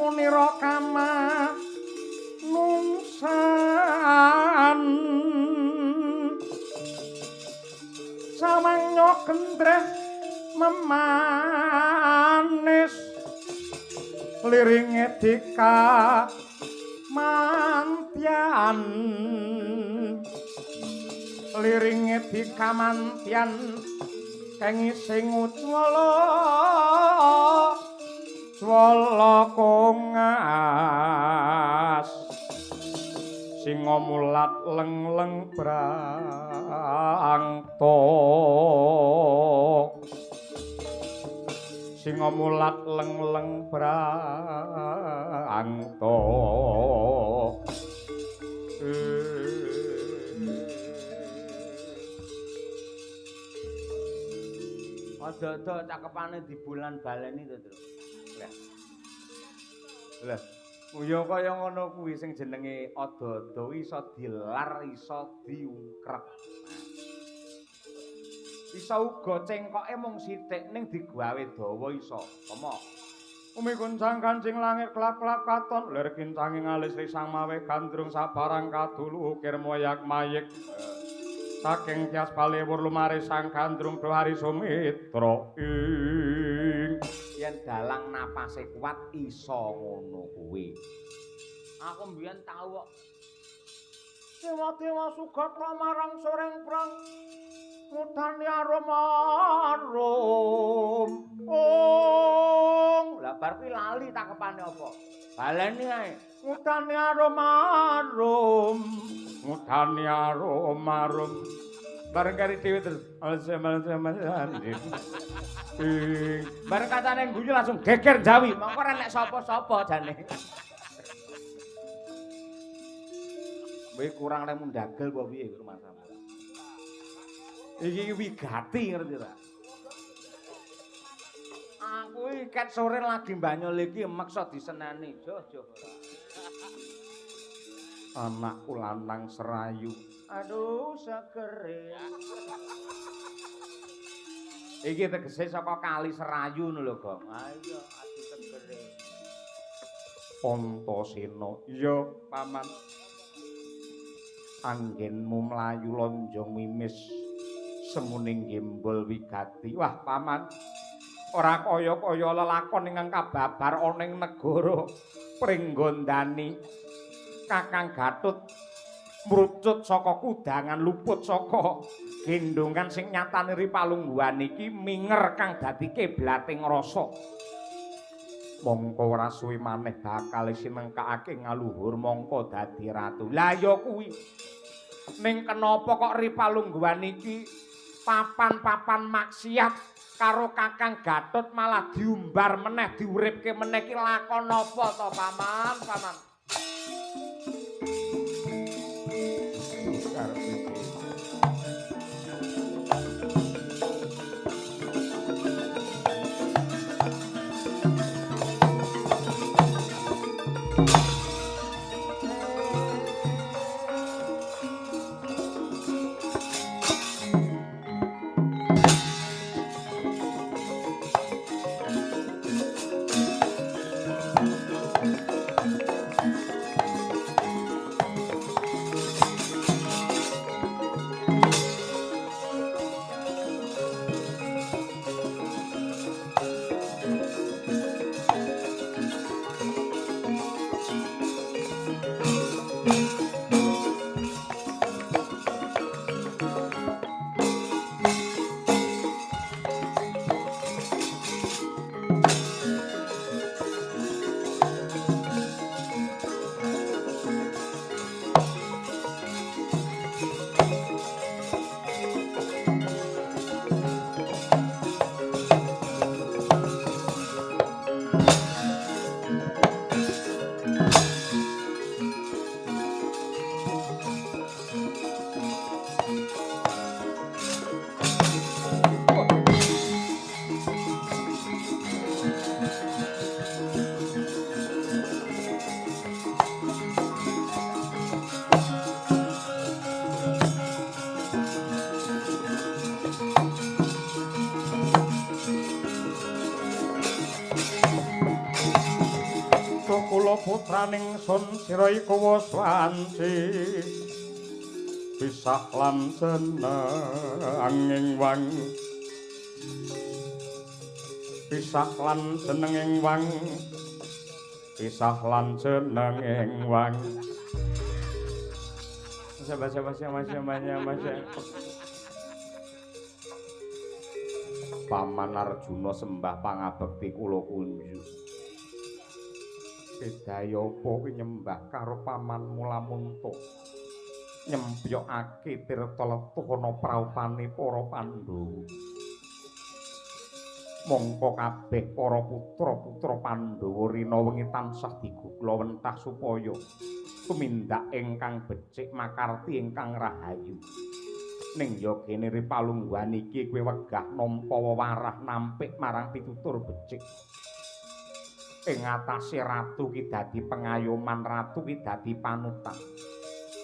munira kama nungsan samangnya gendreh memanis liringe dika mantian liringe dikamantian kengi sing ucwala swala kongas singa mulat leng-leng brangto singa mulat leng-leng brangto Ada-ada cakepane di bulan baleni to, Tru. Lah. Ya kaya ngono kuwi sing jenenge ada-ada iso dilar, iso diungkrep. Iso uga cengkoke mung sithik ning digawe dawa iso. Apa? Umi kuncang kancing langit kelap-kelap katon lir kincanging alis risang mawe gandrung sabarang kadulu ukir moyak mayik. Saking tias balewur lumare sang gandrung dohari sumitra ing yen dalang napase kuat iso ngono kuwi. Aku mbiyen tau kok dewa-dewa sugat lamarang soreng prang mudhani arum lah bar kuwi lali takepane apa? Baleni ae. Mudhani arum bareng kari dhewe terus bareng kacane guyu langsung geger jawi mongko ora nek sapa-sapa jane. Kowe kurang lemu ndagel apa piye rumah samu? Iki wigati ngerti ta? Aku iki ket sore lagi mbanyol iki meksa diseneni. Jo. Anakku lanang serayu. Aduh segere. Iki tegese saka kali Serayu ngono lho, Gong. Ayo aduh segere. Antasena. Iya, Paman. Anggenmu mlayu lonjong mimis semuning gembol wigati. Wah, Paman. Ora kaya-kaya lelakon ingkang kababar ana ing negara Pringgondani. Kakang Gatut mrucut saka kudangan luput saka gendongan sing nyatane Ripalungguhan iki minger kang dadi kiblating rasa. Mongko ora suwi maneh bakal sinengkakake ngaluhur mongko dadi ratu. Lah ya kuwi. Ning kenapa kok Ripalungguhan iki papan-papan maksiat karo Kakang Gatut malah diumbar meneh diuripke meneh iki lakon apa to, Paman? kula putraning sun sira iku wis wanci pisah lan jenenging wang pisah lan jenenging wang pisah lan jenenging wang Paman Arjuna sembah pangabekti kula kunju sedaya apa nyembah karo pamanmu lamun to nyempyokake tirta letuh ana praupane para Pandhawa mongko kabeh para putra-putra Pandhawa rina wengi tansah digugla wentah supaya tumindak ingkang becik makarti ingkang rahayu ning yogene ripalungguhan iki kowe wegah nampa wewarah nampik marang pitutur becik ing atase ratu ki dadi pengayoman ratu ki dadi panutan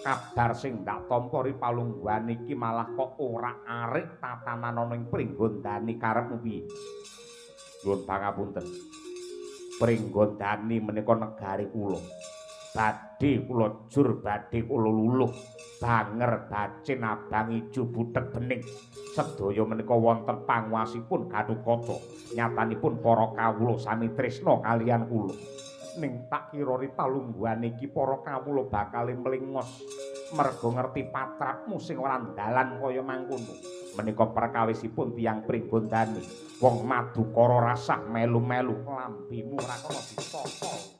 kabar sing ndak tampa ripalungguhan iki malah kok ora arik tatanan ana ing pringgondani karepmu piye nuwun pangapunten pringgondani menika negari kula badhe kula jur badhe kula luluh banger bacin abang ijo butek bening sedaya menika wonten panguwasipun Gatotkaca nyatanipun para kawula sami tresna kaliyan kula ning tak kira ripalungguhan iki para kawula bakal mlingos merga ngerti patrapmu sing ora dalan kaya mangkono menika perkawisipun tiyang Pringgondani wong Madukara rasah melu-melu lambimu ora kena ditata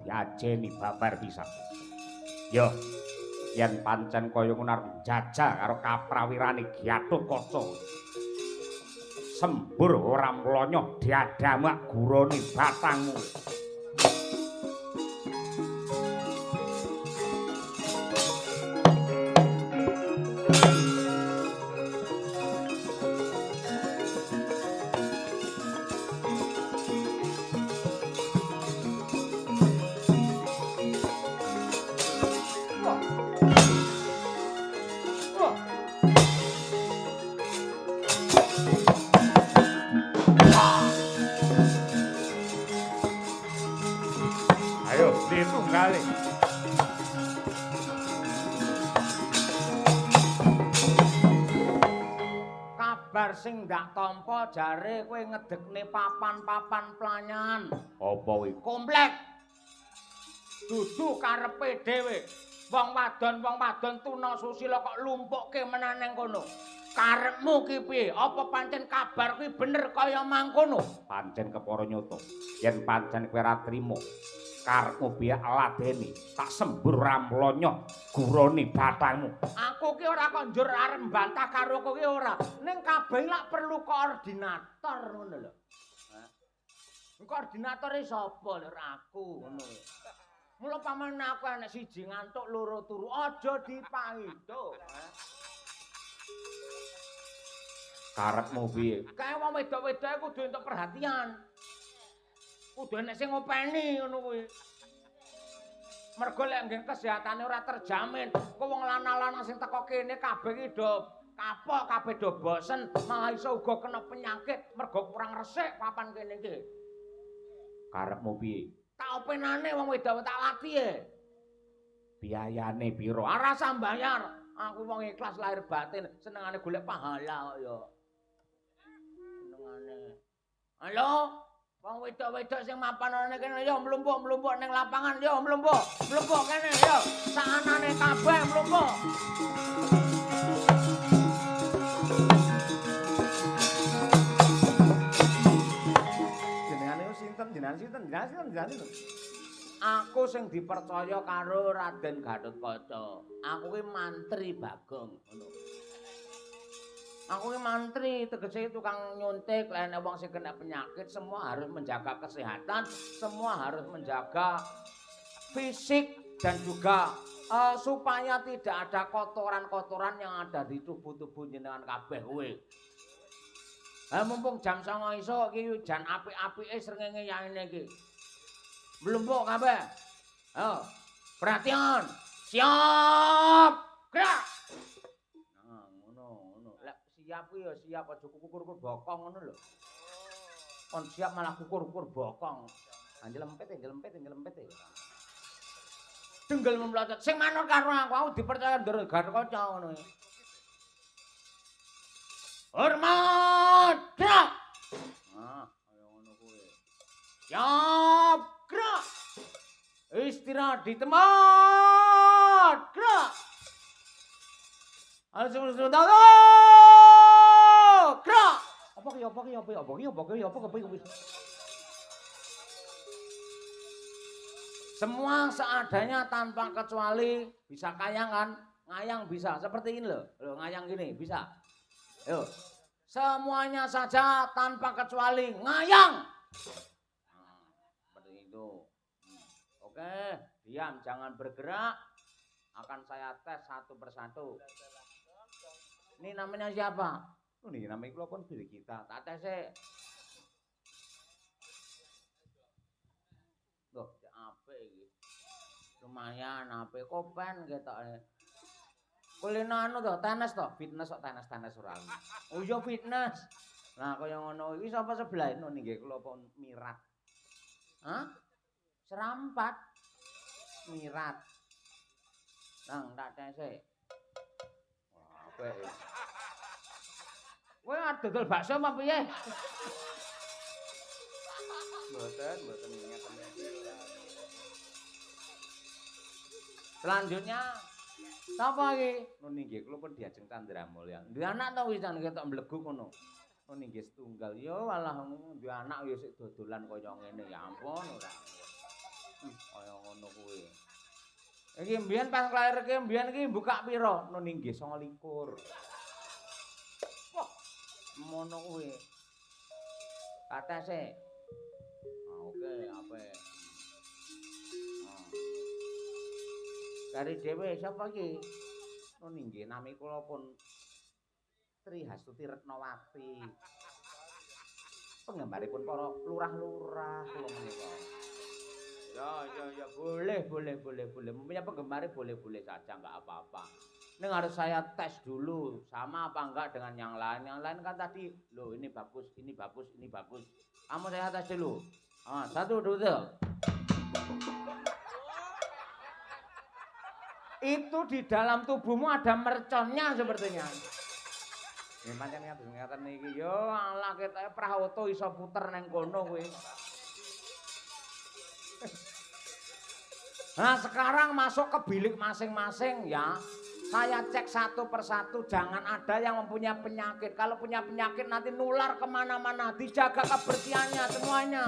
diajeni babar pisan. Yo, yen pancen kaya ngono arep jajal karo kaprawirane Gatotkaca. Sembur ora mlonyoh diadamak gurone batangmu. kabar sing ndak tampa jare kowe ngedekne papan-papan planyan. Apa kuwi? Komplek. Dudu karepe dhewe. Wong wadon tuna susila kok lumpukke menaneng kono. Karepmu ki piye? Apa pancen kabar kuwi bener kaya mangkono? Pancen kepara nyata. Yen pancen kowe ora trima, karepmu biak ladeni, tak sembur ramlonyoh guroni batangmu. Aku ki ora kok njur arep mbantah karo kowe ora. Ning kabeh lak perlu koordinator ngono lho. Koordinatore sapa lho aku ngono. Mula paman aku anak siji ngantuk loro turu aja dipaido. Karepmu piye? Kae wong wedok-wedoke kudu entuk perhatian. Kudu enek sing ngopeni ngono kuwi. Mergo lek nggih kesehatane ora terjamin, kok wong lanang-lanang sing teko kene kabeh iki do kapok, kabeh do bosen, malah iso uga kena penyakit mergo kurang resik papan kene iki. Karepmu piye? Tak openane wong wedok tak latih e. Biayane piro? Ora usah mbayar. Aku wong ikhlas lahir batin, senengane golek pahala kok ya. Senengane. Halo? Wong wedok-wedok sing mapan ana kene ya mlumpuk-mlumpuk ning lapangan ya mlumpuk kene ya. Sakanane kabeh mlumpuk. Jenengan sinten? Aku sing dipercaya karo Raden Gatotkaca. Aku ki mantri Bagong ngono. Aku ki mantri tegese tukang nyuntik lene wong sing kena penyakit semua harus menjaga kesehatan, semua harus menjaga fisik dan juga supaya tidak ada kotoran-kotoran yang ada di tubuh-tubuh jenengan kabeh kowe. Mumpung jam 09.00 esuk iki jan apik-apike srengenge yaene iki. Mlumpuk kabeh. Ayo, perhatian. Siap. Gerak. Nah, ngono. Lek siap kuwi ya siap aja kukur-kukur bokong ngono lho. Kon siap malah kukur-kukur bokong. Anjelempet. Denggel memlotot. Sing manut karo aku dipercaya ndur Gatotkaca ngono. Hormat. Gerak. Nah, kaya ngono kuwi. Siap. Gerak. Istirahat di tempat. Gerak. Langsung sudah. Gerak. Apa ki? Semua seadanya tanpa kecuali bisa kayang kan? Ngayang bisa. Seperti ini loh. Loh ngayang gini bisa. Ayo. Semuanya saja tanpa kecuali ngayang. Seperti itu. Oke, diam, jangan bergerak. Akan saya tes satu persatu. Ini namanya siapa? Ini namanya kula pun pilih kita. Tak tes e. Loh, apik iki. Lumayan apik kopen ketoke. Kulino anu to, tenis to, fitness kok tenis ora. Oh iya fitness. Nah kaya ngono iki sapa sebelah ini nggih kula pun mirat. Hah? Serampat. Mirat. Nang tak tese. Wah, apik. Kowe arep dodol bakso apa piye? Mboten ngeten. Selanjutnya sapa iki? Nuni nggih kula pun diajeng Candra Mulya. Duwe anak to wis ketok mbleguk ngono. Nuni nggih setunggal. Yo walah duwe anak ya sik dodolan kaya ngene ya ampun ora. Kaya ngono kuwi. Iki mbiyen pas nglairke mbiyen iki buka pira? Nuni nggih 29. Wah, ngono kuwi. Katese. Oke, apik. Dari dhewe sapa iki? Nuni nggih nami kula pun Tri Hastuti Retnawati. Penggambaripun para lurah-lurah kula menika. Ya, boleh. Mempunyai penggemar boleh saja, enggak apa-apa. Ini harus saya tes dulu, sama apa enggak dengan yang lain. Yang lain kan tadi, loh ini bagus. Kamu saya tes dulu. 1, 2, 3. Itu di dalam tubuhmu ada merconnya sepertinya. Nggih pancen ngeten iki. Yo alah ketoke praoto iso puter nang kono kuwi. Nah sekarang masuk ke bilik masing-masing ya. Saya cek satu persatu, jangan ada yang mempunyai penyakit. Kalau punya penyakit nanti nular kemana-mana. Dijaga kebersihannya semuanya.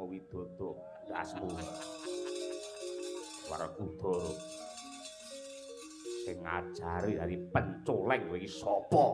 Widodo dasmu Warakudara sing ngajari dari penculeng kowe iki sapa?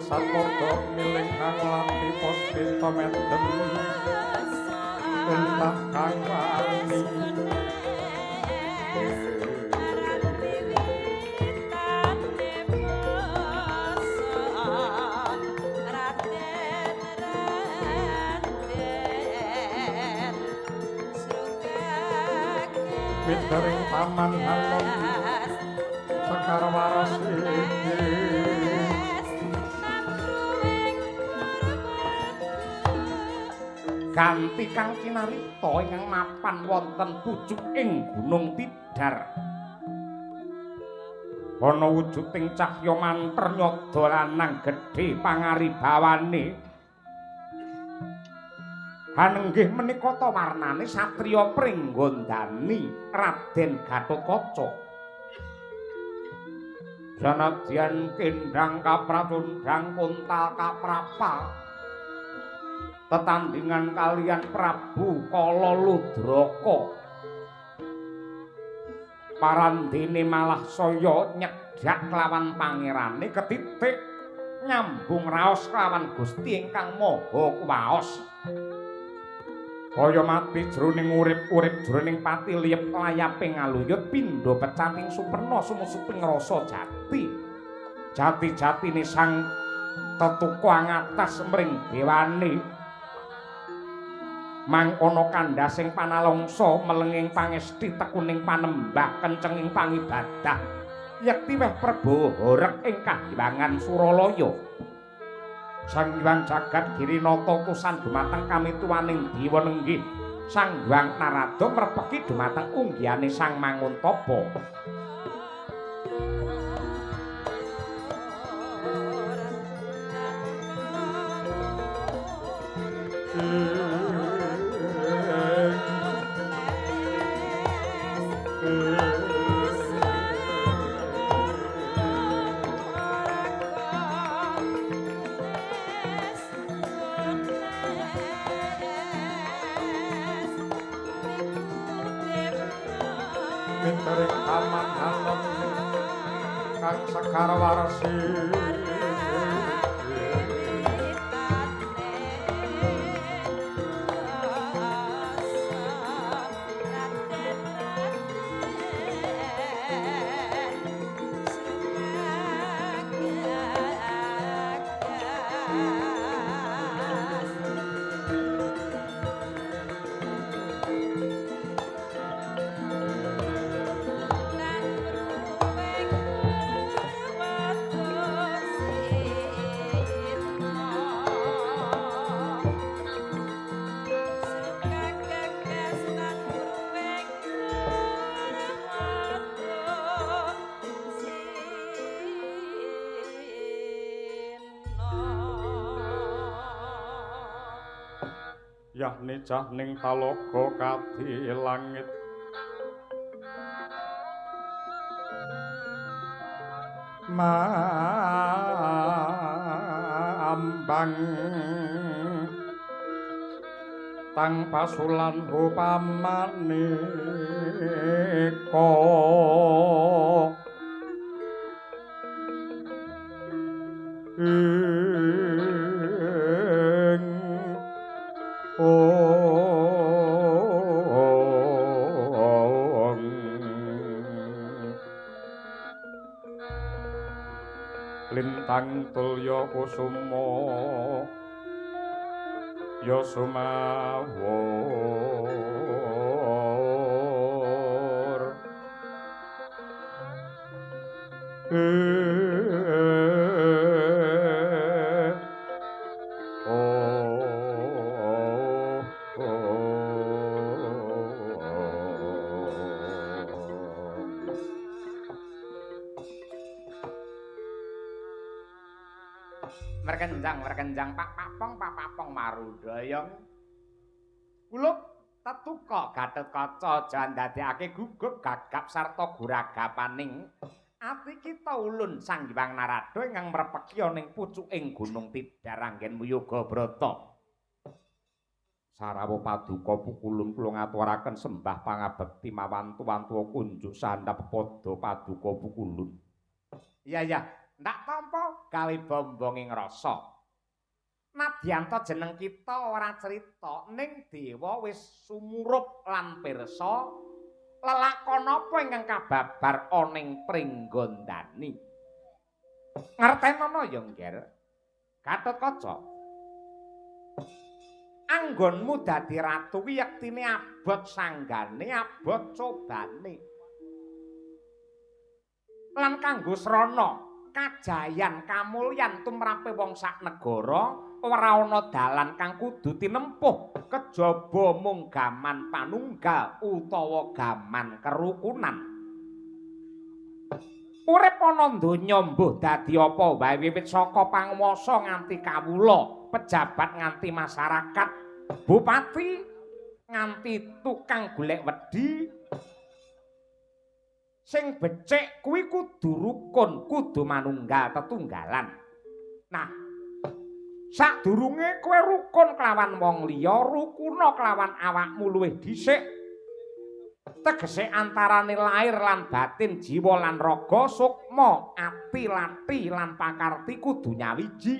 Satmoto miling kang lampi pospita mendem entah kang wani Mitering paman halon Sekar waras ganti kang kinarita ingkang mapan wonten pucuk ing Gunung Tidar. Ana wujuding cahya manter nyada lanang gedhe pangaribawane. Hanenggih menika ta warnane satriya Pringgondani Raden Gatotkaca. Janadyan kendhang kapracundhang kuntal kaprapa. Tetandingan kalian Prabu Kala Ludraka parandene malah saya nyedhak kelawan pangerane ketitik nyambung raos kelawan Gusti ingkang Maha Kuwaos kaya mati jroning urip jroning pati liyep layaping ngaluyut pindha pecating superna sumusuping rasa jati jati-jatine sang tetuku angatas mring dewane mangkono kandhasing panalongsa melenging pangesti tekuning panembah kencenging pangibadah yekti weh Prabaharek ing Kahiwangan Suralaya Sang Hyang Jagat Girinata kusan dumateng kamituwaning Dewa Nenggih Sang Hyang Narada mrepeki dumateng unggihane Sang Manguntapa Mitering aman halem kang Sekar warasi yahni jahning talaga kadi langit mambang tang pasulan upamaneka lintang tulya kusuma ya sumawur merkenjang pak papong marudayang kulup tetuka Gatotkaca jan dadekake gugup gagap sarta guragapaning ati kita ulun Sang Hyang Narada ingkang mrepekya ning pucuking Gunung Tidar anggen Muyoga Brata sarawa paduka pukulun kula ngaturaken sembah pangabekti mawantu-wantu kunjuk sandhap padha paduka pukulun iya ndak tampa gawe bombonging rasa. Nadyanto jeneng kita ora cerita ning dewa wis sumurup lan pirsa lelakon apa ingkang kababar ana ing Pringgondani. Ngertenono ya, Ngger. Gatotkaca. Anggonmu dadi ratu kuwi yektine abot sanggane, abot cobane. Lan kanggo srana kajayan kamulyan tumrape wong sak negara ora ana dalan kang kudu tinempuh kejaba mung gaman panunggal utawa gaman kerukunan urip ana donya mbuh dadi apa wae wiwit saka panguwasa nganti kawula pejabat nganti masyarakat bupati nganti tukang golek wedi sing becik kuwi kudu rukun, kudu manunggal tetunggalan. Nah, sadurunge kowe rukun kelawan wong liya, rukuna kelawan awakmu luwih dhisik. Tegese antarane lair lan batin, jiwa lan raga, sukma, ati, lati lan pakarti kudu nyawiji.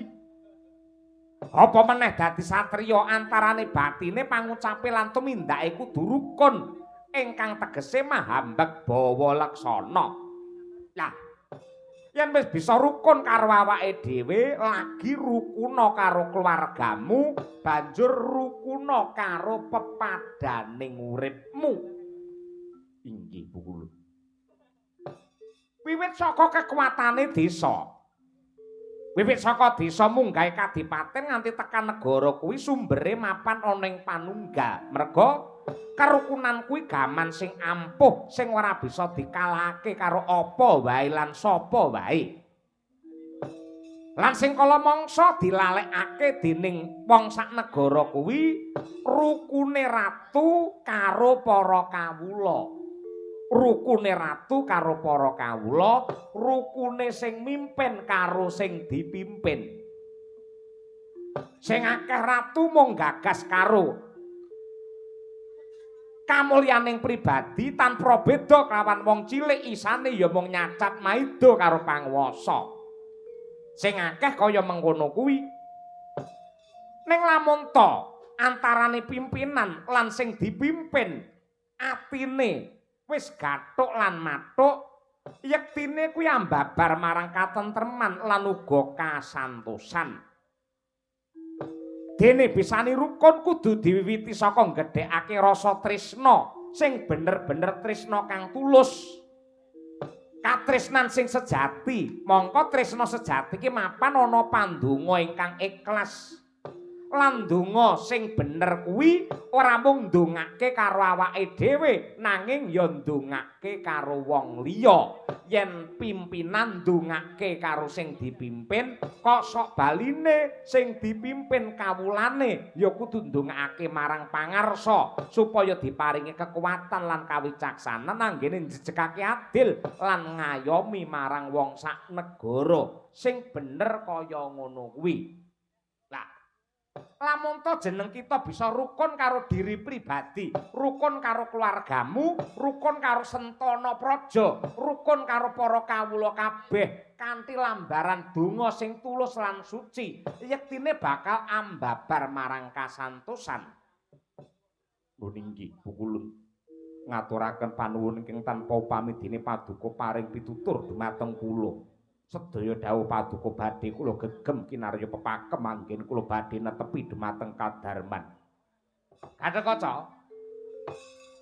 Apa meneh dadi satriya antarane batine pangucape lan tumindake kudu rukun. Ingkang tegese mahambek bawa laksana. Lah, yen wis bisa rukun karo awake dhewe, lagi rukuna karo keluargamu, banjur rukuna karo pepadaning uripmu. Inggih Bukul. Wiwit saka kekuatane desa. Wiwit saka desa munggahe kadipaten nganti tekan negara kuwi sumbere mapan ana ing panunggal. Merga karukunan kuwi gaman sing ampuh sing ora bisa dikalahake karo apa wae lan sapa wae. Lan sing kala mangsa dilalekake dening wong sak negara kuwi rukune ratu karo para kawula. Rukune ratu karo para kawula, rukune sing mimpin karo sing dipimpin. Sing akeh ratu mung gagas karo kamulyaning pribadi tanpa beda kelawan wong cilik isane ya mung nyacat maido karo panguwasa. Sing akeh kaya mengkono kuwi. Ning lamun ta antarane pimpinan lan sing dipimpin atine wis gathuk lan mathuk, yektine kuwi ambabar marang katentreman lan uga kasantosan. Dene bisani rukun kudu diwiwiti saka nggedhekake rasa tresna sing bener-bener tresna kang tulus. Katresnan sing sejati, mongko tresna sejati iki mapan ana pandonga ingkang ikhlas. Lan donga sing bener kuwi ora mung ndongake karo awake dhewe, nanging ya ndongake karo wong liya. yen pimpinan ndongake karo sing dipimpin kok sok baline sing dipimpin kawulane ya kudu ndongake marang pangarsa supaya diparingi kekuatan lan kawicaksanan anggene njejegake adil lan ngayomi marang wong sak negara sing bener kaya ngono kuwi. Lamun to jeneng kita bisa rukun karo diri pribadi, rukun karo keluargamu, rukun karo Sentana Praja, rukun karo para kawula kabeh kanthi lambaran donga sing tulus lan suci, yektine bakal ambabar marang kasantosan. Nggih, Bukulun ngaturaken panuwun ingkang tanpa upami dene paduka paring pitutur dumateng kula. Sedaya dawuh paduka badhe kula gegem kinarya pepakem anggen kula badhe netepi dumateng kadarman. Katekaca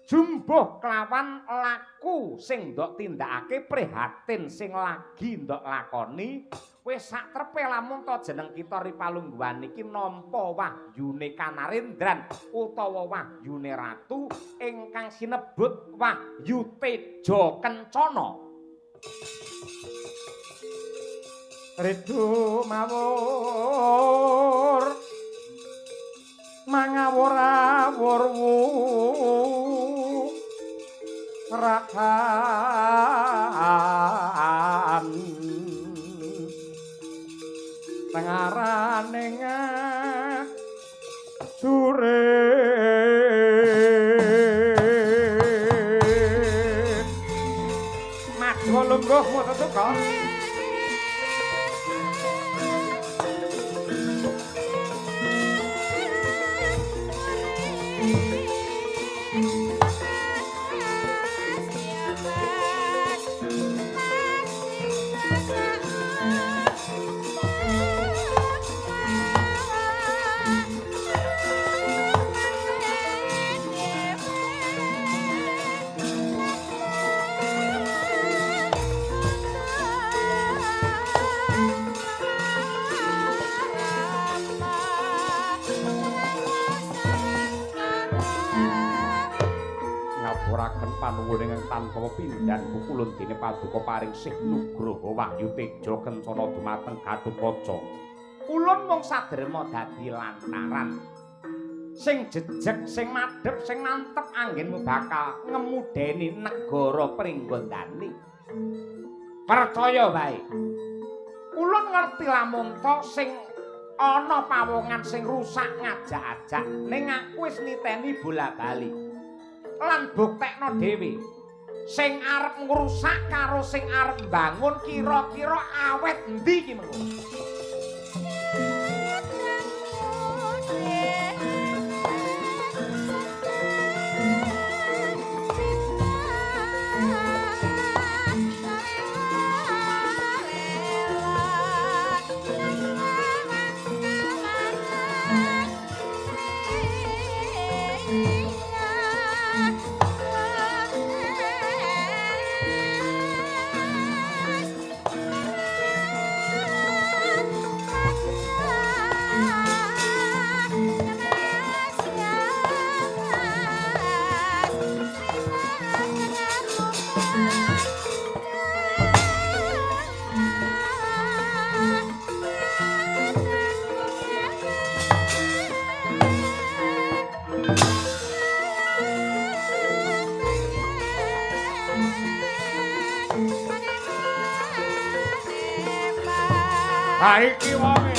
jumbuh kelawan laku sing ndok tindakake prihatin sing lagi ndok lakoni wis sak trepe lamun to jeneng kita Ripalungguhan iki nampa wahyune Kanarendran utawa wahyune ratu ingkang sinebut Wahyu Teja Kencana. Ridu mawur mangawur-awur rakan tengaraning sure maju lungguh mututuka panuwun ingkang tanpa pindhan Bukulun dene paduka paring sih nugraha Wahyu Teja Kencana dumateng Gatotkaca. Ulun mung sadrema dadi lantaran sing jejeg, sing madhep, sing mantep anggenmu bakal ngemudeni negara Pringgondani. Percaya wae. Ulun ngerti lamun to sing ana pawongan sing rusak ngajak-ajak ning aku wis niteni bola-bali. Lan buktekno dhewe sing arep ngrusak karo sing arep mbangun kira-kira awet endi iki mengko. Iki wonge.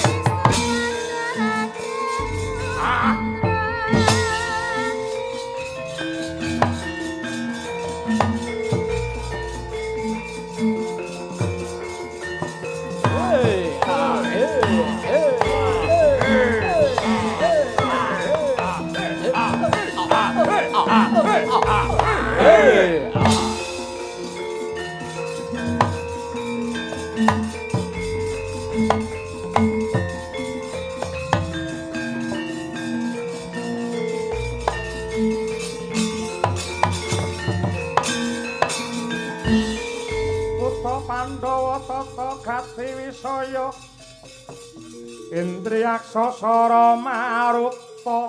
Indriyaksasara Maruta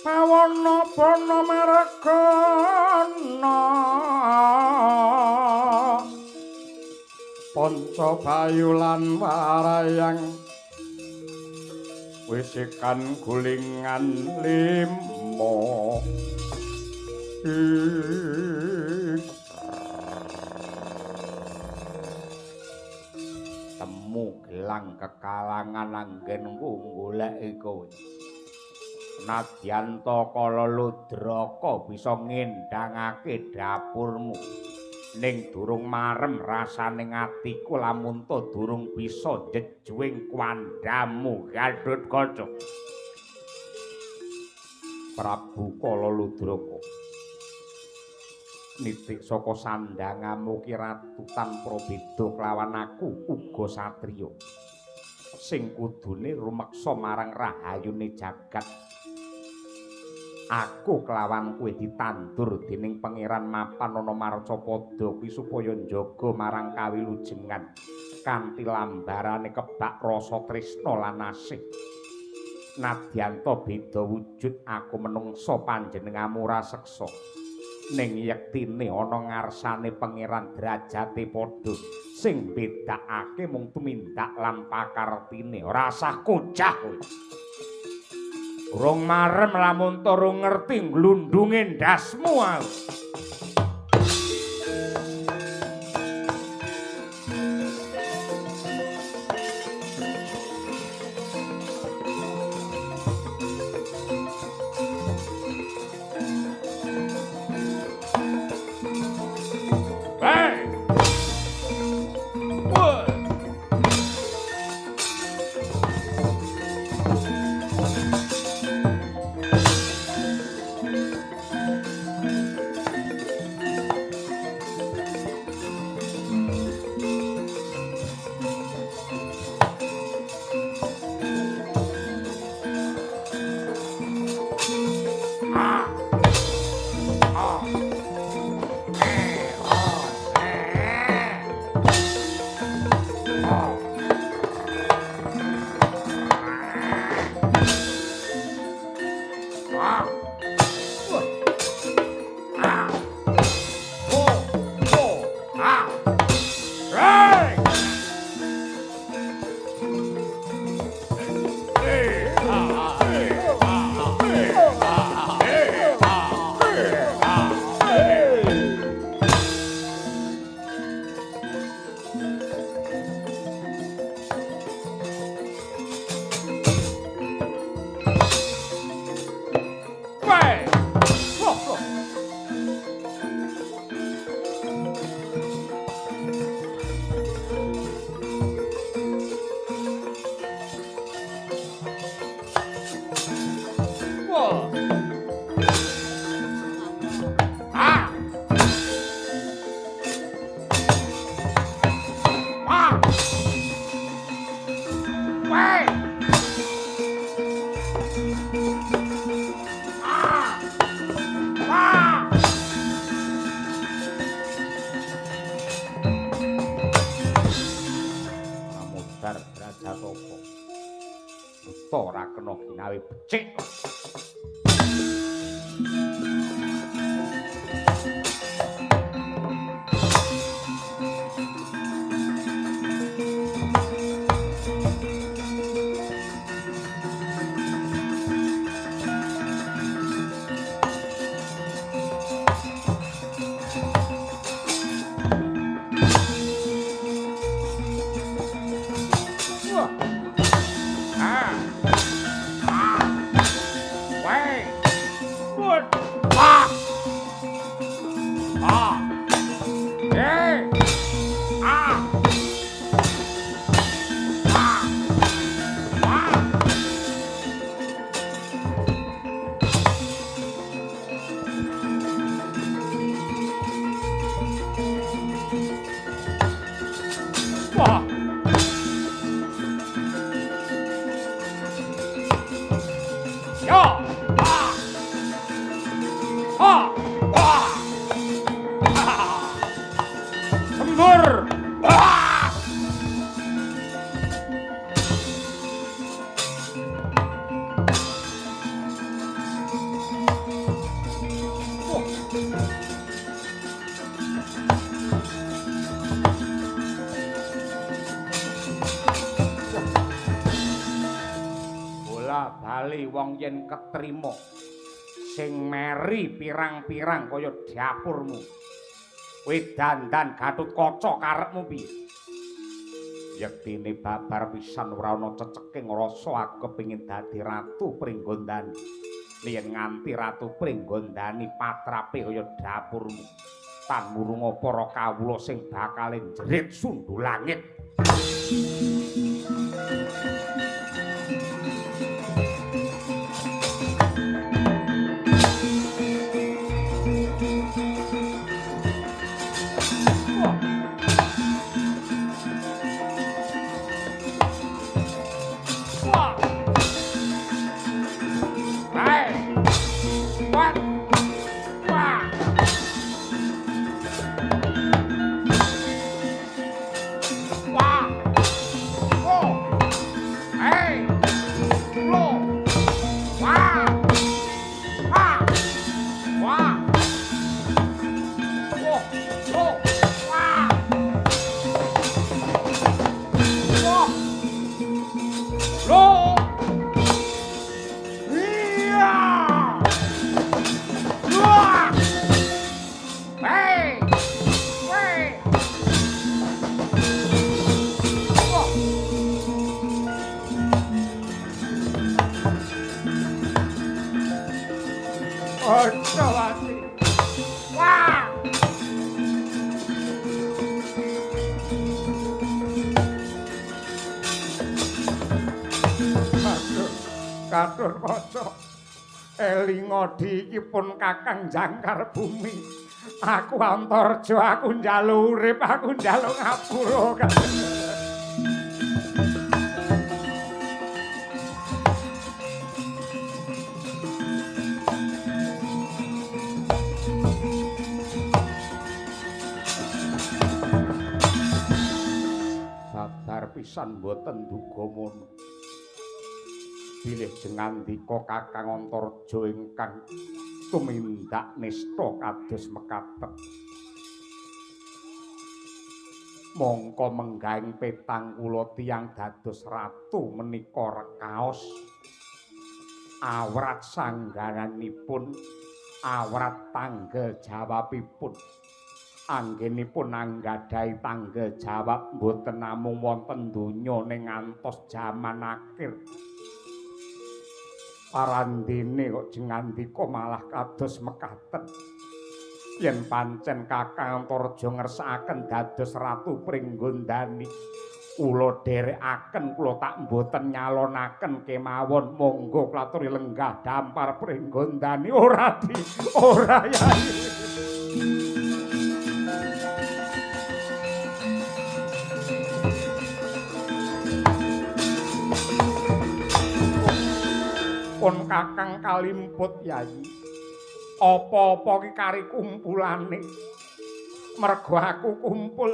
pawana Pono Margana Panca Bayu lan Warayang wisikan gulingan limo temu gelang kekalangan anggen goleki kowe nadyan ta kala ludraka bisa ngendhangake dapurmu ning durung marem rasane atiku lamun to durung bisa jejuing kwandamu Gatotkaca Prabu Kala Ludraka nitik saka sandangamu ki ratu tanpa beda klawan aku uga satriya sing kudune rumeksa marang rahayune jagat aku kelawan kowe ditandur dening pangeran mapan ana Marcapada kuwi supaya njaga marang kawilujengan kanthi lambarane kebak rasa tresna lan asih nadyan to beda wujud aku menungsa panjenengamu raseksa ning yektine ana ngarsane pangeran derajate padha sing bedakake mung tumindak lan pakartine ora sah kocah kowe urung marem lamun turung ngerti glundunge ndasmu aku ora kena ginawe becik. bal-bali wong yen ketrima sing meri pirang-pirang kaya dapurmu. Kowe dandan Gatotkaca karepmu piye? Yektine babar pisan ora ana ceceking rasa aku kepengin dadi ratu Pringgondani. Yen nganti ratu Pringgondani patrape kaya dapurmu. Tan murunga para kawula sing bakal njerit sundul langit. Gatotkaca elingodi iki pun Kakang Jangkar Bumi. Aku Antarja, aku njaluk urip, aku njaluk ngapura. Babar pisan mboten duga mono. Bilih jengandika Kakang Antarja ingkang tumindak nista kados mekaten. Mongko menggaing petang kula tiyang dados ratu menika rekaos. Awrat sanggaranipun, awrat tanggel jawabipun. Anggenipun anggadhahi tanggel jawab mboten namung wonten donya ning ngantos jaman akhir. Parandene kok jengandika malah kados mekaten. Yen pancen Kakang Antarja ngersakaken dados ratu Pringgondani, kula dherekaken, kula tak mboten nyalonaken kemawon. Monggo klaturi lenggah dampar Pringgondani ora Yai. Pun Kakang kalimput Yai. Apa-apa ki kari kumpulane. Mergo aku kumpul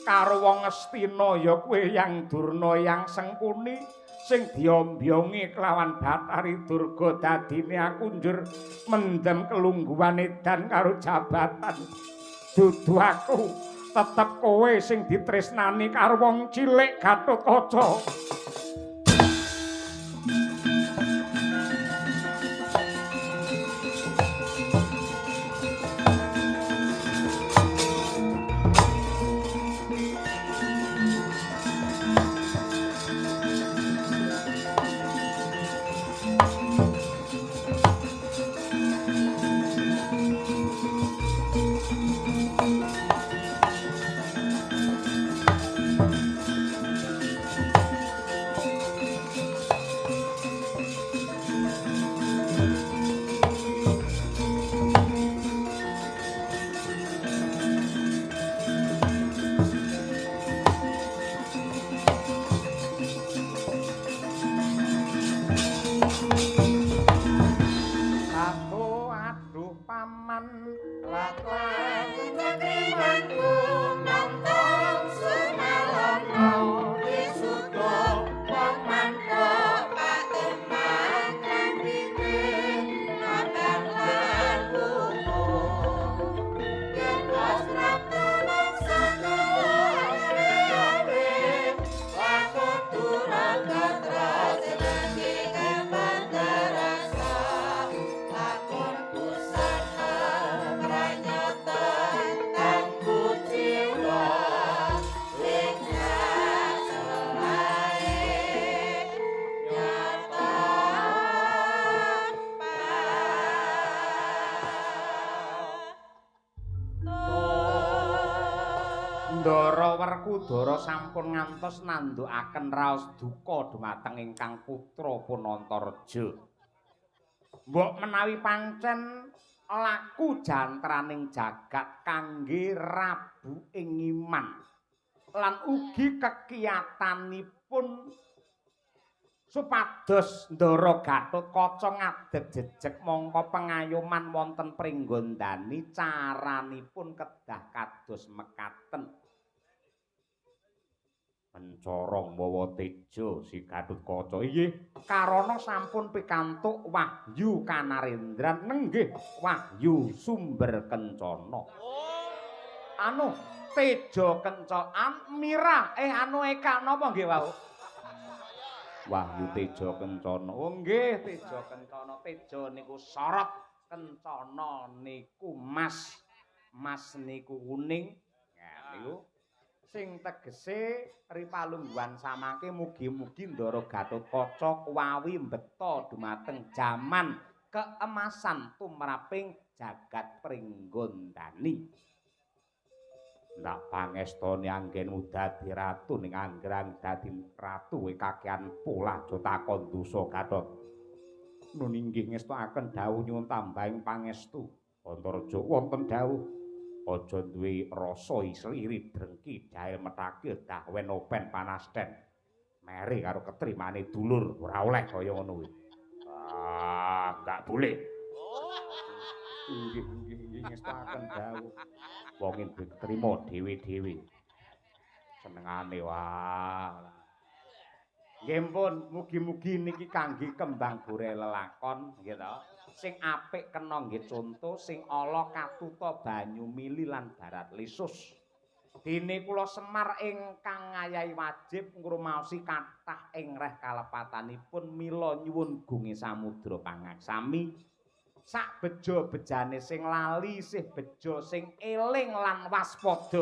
karo wong Astina ya kowe yang Durna yang Sengkuni sing diombyongi kelawan Bathari Durga. Dadine aku njur mendem kelungguhan edan karo jabatan. Dudu aku tetep kowe sing ditresnani karo wong cilik Gatotkaca. Werkudara sampun ngantos nandukaken raos duka dumateng ingkang putra Punantareja. Mbok menawi pancen laku jantraning jagat kangge rabu ing iman lan ugi kekiyatanipun supados Ndara Gatotkaca ngadeg jejeg mongko pengayoman wonten pringgondani caranipun kedah kados mekaten. Mencorong mawa teja si Gatotkaca inggih karana sampun pikantuk wahyu kanarendran nenggih wahyu sumber kencana. Anu teja kencan mirah anu eka napa nggih wau? Wahyu teja kencana. Oh nggih teja kencana. Teja niku sorot, kencana niku mas. Mas niku kuning. Ya niku sing tegese ripalungguhan samangke mugi-mugi Ndara Gatotkaca kuwawi mbeta dumateng jaman keemasan tumraping jagat pringgondani. Ndak pangestoni anggenmu dadi ratu ning anggrang dadi ratu kakehan pola aja takon dosa Gatot. Nun inggih ngestokaken dawuh nyuwun tambahing pangestu. Antareja wonten dawuh aja duwe rasa iri drengki jael metake dahwen open panasten. Mere karo ketrimane dulur ora oleh kaya ngono kuwi. Enggak boleh. Inggih ngestaken dawuh. Wong duwe trima dhewe-dhewe. Senengane wae. Nggih pun, mugi-mugi niki kangge kembang gore lelakon nggih to. Sing apik kena nggih conto, sing ala katuta banyu mili lan barat lisus. Dene kula Semar ingkang ngayahi wajib ngrumaosi kathah ing reh kalepatanipun mila nyuwun gunge samudra pangaksami. Sak beja-bejane sing lali isih beja sing eling lan waspada.